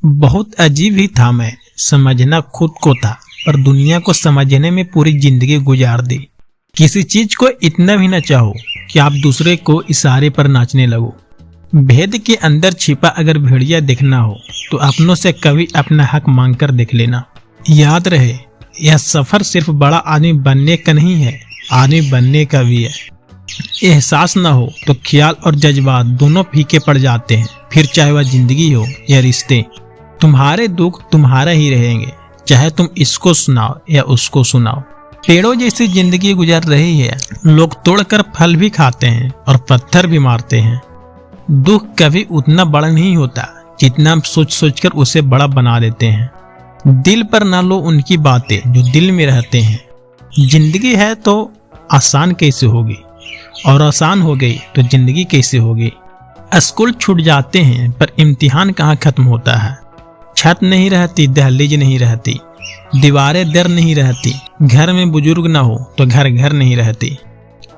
बहुत अजीब ही था। मैं समझना खुद को था, पर दुनिया को समझने में पूरी जिंदगी गुजार दी। किसी चीज को इतना भी न चाहो कि आप दूसरे को इशारे पर नाचने लगो। भेद के अंदर छिपा अगर भेड़िया देखना हो तो अपनों से कभी अपना हक मांगकर देख लेना। याद रहे, यह सफर सिर्फ बड़ा आदमी बनने का नहीं है, आदमी बनने का भी है। एहसास न हो तो ख्याल और जज्बात दोनों फीके पड़ जाते हैं। फिर चाहे वह जिंदगी हो या रिश्ते, तुम्हारे दुख तुम्हारा ही रहेंगे, चाहे तुम इसको सुनाओ या उसको सुनाओ। पेड़ों जैसी जिंदगी गुजर रही है। लोग तोड़कर फल भी खाते हैं और पत्थर भी मारते हैं। दुख कभी उतना बड़ा नहीं होता जितना हम सोच सोच कर उसे बड़ा बना देते हैं। दिल पर ना लो उनकी बातें जो दिल में रहते हैं। जिंदगी है तो आसान कैसे होगी, और आसान हो गई तो जिंदगी कैसे होगी। स्कूल छूट जाते हैं पर इम्तिहान कहाँ खत्म होता है। छत नहीं रहती, दहलीज नहीं रहती, दीवारें दर नहीं रहती। घर में बुजुर्ग ना हो तो घर घर नहीं रहती।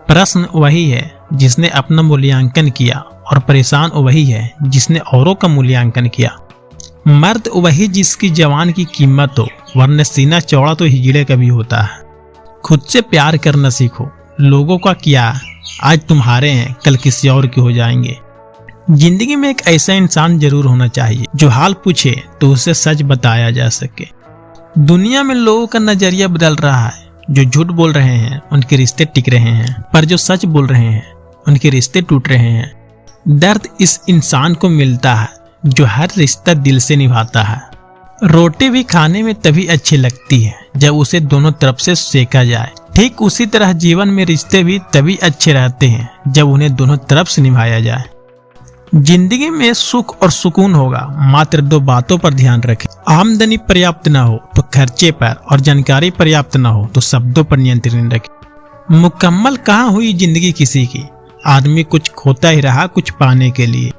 प्रश्न वही है जिसने अपना मूल्यांकन किया, और परेशान वही है जिसने औरों का मूल्यांकन किया। मर्द वही जिसकी जवान की कीमत हो, वरना सीना चौड़ा तो हिजड़े का भी होता है। खुद से प्यार करना सीखो। लोगों का क्या आज तुम्हारे हैं, कल किसी और के हो जाएंगे। जिंदगी में एक ऐसा इंसान जरूर होना चाहिए जो हाल पूछे तो उसे सच बताया जा सके। दुनिया में लोगों का नजरिया बदल रहा है। जो झूठ बोल रहे हैं उनके रिश्ते टिक रहे हैं, पर जो सच बोल रहे हैं उनके रिश्ते टूट रहे हैं। दर्द इस इंसान को मिलता है जो हर रिश्ता दिल से निभाता है। रोटी भी खाने में तभी अच्छी लगती है जब उसे दोनों तरफ से सेका जाए। ठीक उसी तरह जीवन में रिश्ते भी तभी अच्छे रहते हैं जब उन्हें दोनों तरफ से निभाया जाए। जिंदगी में सुख और सुकून होगा, मात्र दो बातों पर ध्यान रखें। आमदनी पर्याप्त ना हो तो खर्चे पर, और जानकारी पर्याप्त ना हो तो शब्दों पर नियंत्रण रखें। मुकम्मल कहाँ हुई जिंदगी किसी की, आदमी कुछ खोता ही रहा कुछ पाने के लिए।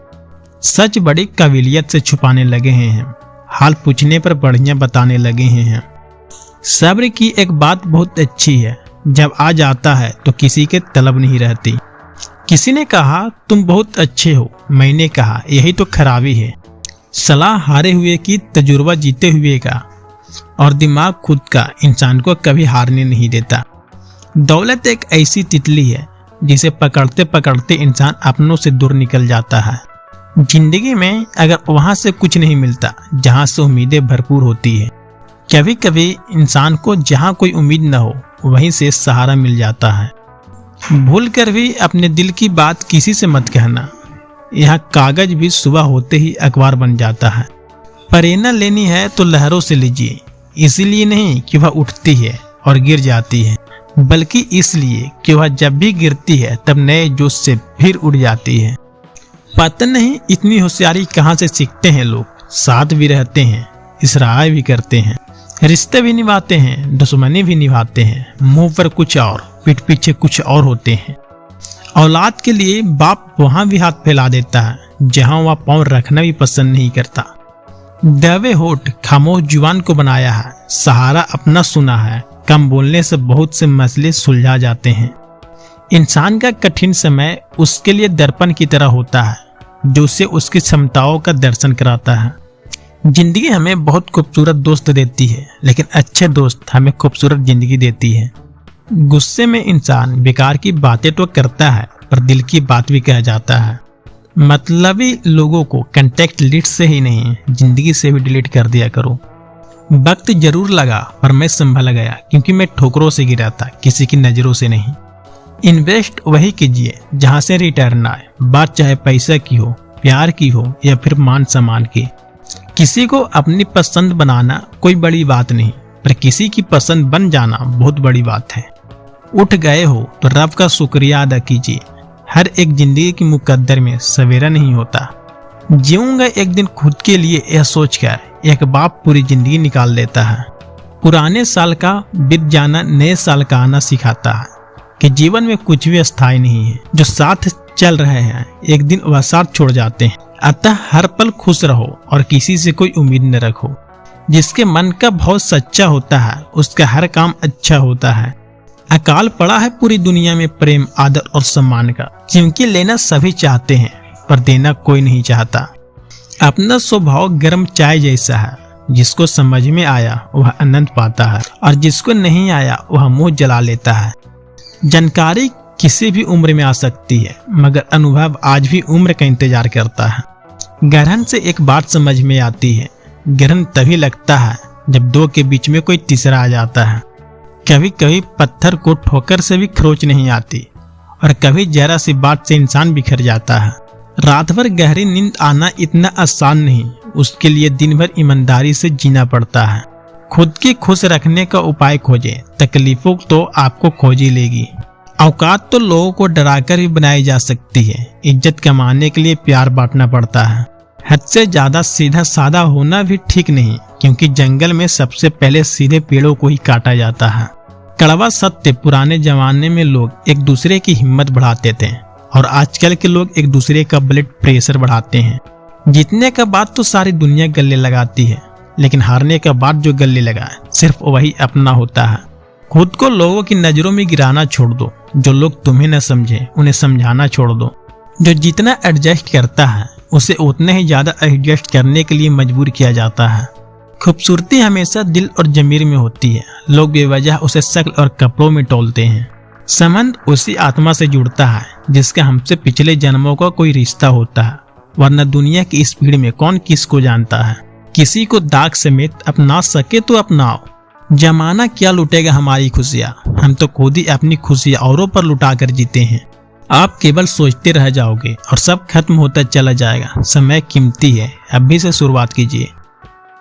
सच बड़ी काबिलियत से छुपाने लगे हैं, हाल पूछने पर बढ़िया बताने लगे हैं। सब्र की एक बात बहुत अच्छी है, जब आ जाता है तो किसी के तलब नहीं रहती। किसी ने कहा तुम बहुत अच्छे हो, मैंने कहा यही तो खराबी है। सलाह हारे हुए की, तजुर्बा जीते हुए का, और दिमाग खुद का इंसान को कभी हारने नहीं देता। दौलत एक ऐसी तितली है जिसे पकड़ते पकड़ते इंसान अपनों से दूर निकल जाता है। जिंदगी में अगर वहां से कुछ नहीं मिलता जहां से उम्मीदें भरपूर होती है। कभी कभी इंसान को जहां कोई उम्मीद न हो वहीं से सहारा मिल जाता है। भूल कर भी अपने दिल की बात किसी से मत कहना। यहाँ कागज भी सुबह होते ही अखबार बन जाता है। प्रेरणा लेनी है तो लहरों से लीजिए, इसलिए नहीं कि वह उठती है और गिर जाती है, बल्कि इसलिए कि वह जब भी गिरती है तब नए जोश से फिर उड़ जाती है। पता नहीं इतनी होशियारी कहाँ से सीखते हैं लोग। साथ भी रहते हैं, इसरार भी करते हैं, रिश्ते भी निभाते हैं, दुश्मनी भी निभाते हैं। मुंह पर कुछ और, पीठ पीछे कुछ और होते हैं। औलाद के लिए बाप वहां भी हाथ फैला देता है जहां वह पांव रखना भी पसंद नहीं करता। दबे होठ खामोश जुबान को बनाया है, सहारा अपना सुना है। कम बोलने से बहुत से मसले सुलझा जाते हैं। इंसान का कठिन समय उसके लिए दर्पण की तरह होता है जो उसे उसकी क्षमताओं का दर्शन कराता है। जिंदगी हमें बहुत खूबसूरत दोस्त देती है, लेकिन अच्छे दोस्त हमें खूबसूरत जिंदगी देती है। गुस्से में इंसान बेकार की बातें तो करता है, पर दिल की बात भी कह जाता है। मतलबी लोगों को कांटेक्ट लिस्ट से ही नहीं, जिंदगी से भी डिलीट कर दिया करो। वक्त जरूर लगा पर मैं संभल गया, क्योंकि मैं ठोकरों से गिरा था, किसी की नजरों से नहीं। इन्वेस्ट वही कीजिए जहां से रिटर्न आए, बात चाहे पैसा की हो, प्यार की हो या फिर मान सम्मान की। किसी को अपनी पसंद बनाना कोई बड़ी बात नहीं, पर किसी की पसंद बन जाना बहुत बड़ी बात है। उठ गए हो तो रब का शुक्रिया अदा कीजिए। हर एक जिंदगी की मुकद्दर में सवेरा नहीं होता। जीऊंगा एक दिन खुद के लिए, यह सोचकर एक बाप पूरी जिंदगी निकाल देता है। पुराने साल का बीत जाना नए साल का आना सिखाता है कि जीवन में कुछ भी अस्थायी नहीं है। जो साथ चल रहे हैं एक दिन वह साथ छोड़ जाते हैं। अतः हर पल खुश रहो और किसी से कोई उम्मीद न रखो। जिसके मन का भाव सच्चा होता है उसका हर काम अच्छा होता है। अकाल पड़ा है पूरी दुनिया में प्रेम, आदर और सम्मान का, क्योंकि लेना सभी चाहते हैं पर देना कोई नहीं चाहता। अपना स्वभाव गर्म चाय जैसा है, जिसको समझ में आया वह आनंद पाता है और जिसको नहीं आया वह मुंह जला लेता है। जानकारी किसी भी उम्र में आ सकती है, मगर अनुभव आज भी उम्र का इंतजार करता है। ग्रहण से एक बात समझ में आती है, ग्रहण तभी लगता है जब दो के बीच में कोई तीसरा आ जाता है। कभी कभी पत्थर को ठोकर से भी खरोच नहीं आती और कभी जरा सी बात से इंसान बिखर जाता है। रात भर गहरी नींद आना इतना आसान नहीं, उसके लिए दिन भर ईमानदारी से जीना पड़ता है। खुद की खुश रखने का उपाय खोजें, तकलीफों तो आपको खोज ही लेगी। औकात तो लोगों को डराकर ही बनाई जा सकती है, इज्जत कमाने के लिए प्यार बांटना पड़ता है। हद से ज्यादा सीधा साधा होना भी ठीक नहीं, क्योंकि जंगल में सबसे पहले सीधे पेड़ों को ही काटा जाता है। कड़वा सत्य, पुराने जमाने में लोग एक दूसरे की हिम्मत बढ़ाते थे और आजकल के लोग एक दूसरे का ब्लड प्रेशर बढ़ाते हैं। जीतने का बाद तो सारी दुनिया गले लगाती है, लेकिन हारने का बाद जो गले लगाए सिर्फ वही अपना होता है। खुद को लोगों की नजरों में गिराना छोड़ दो, जो लोग तुम्हें न समझे उन्हें समझाना छोड़ दो। जो जितना एडजस्ट करता है उसे उतना ही ज्यादा एडजस्ट करने के लिए मजबूर किया जाता है। खूबसूरती हमेशा दिल और जमीर में होती है, लोग बेवजह उसे शक्ल और कपड़ों में तोलते हैं। संबंध उसी आत्मा से जुड़ता है जिसका हमसे पिछले जन्मों का कोई रिश्ता होता है, वरना दुनिया की इस भीड़ में कौन किसको जानता है। किसी को दाग समेत अपना सके तो अपनाओ, जमाना क्या लुटेगा हमारी खुशियाँ, हम तो खुद ही अपनी खुशियाँ औरों पर लुटा कर जीते हैं। आप केवल सोचते रह जाओगे और सब खत्म होता चला जाएगा। समय कीमती है, अभी से शुरुआत कीजिए।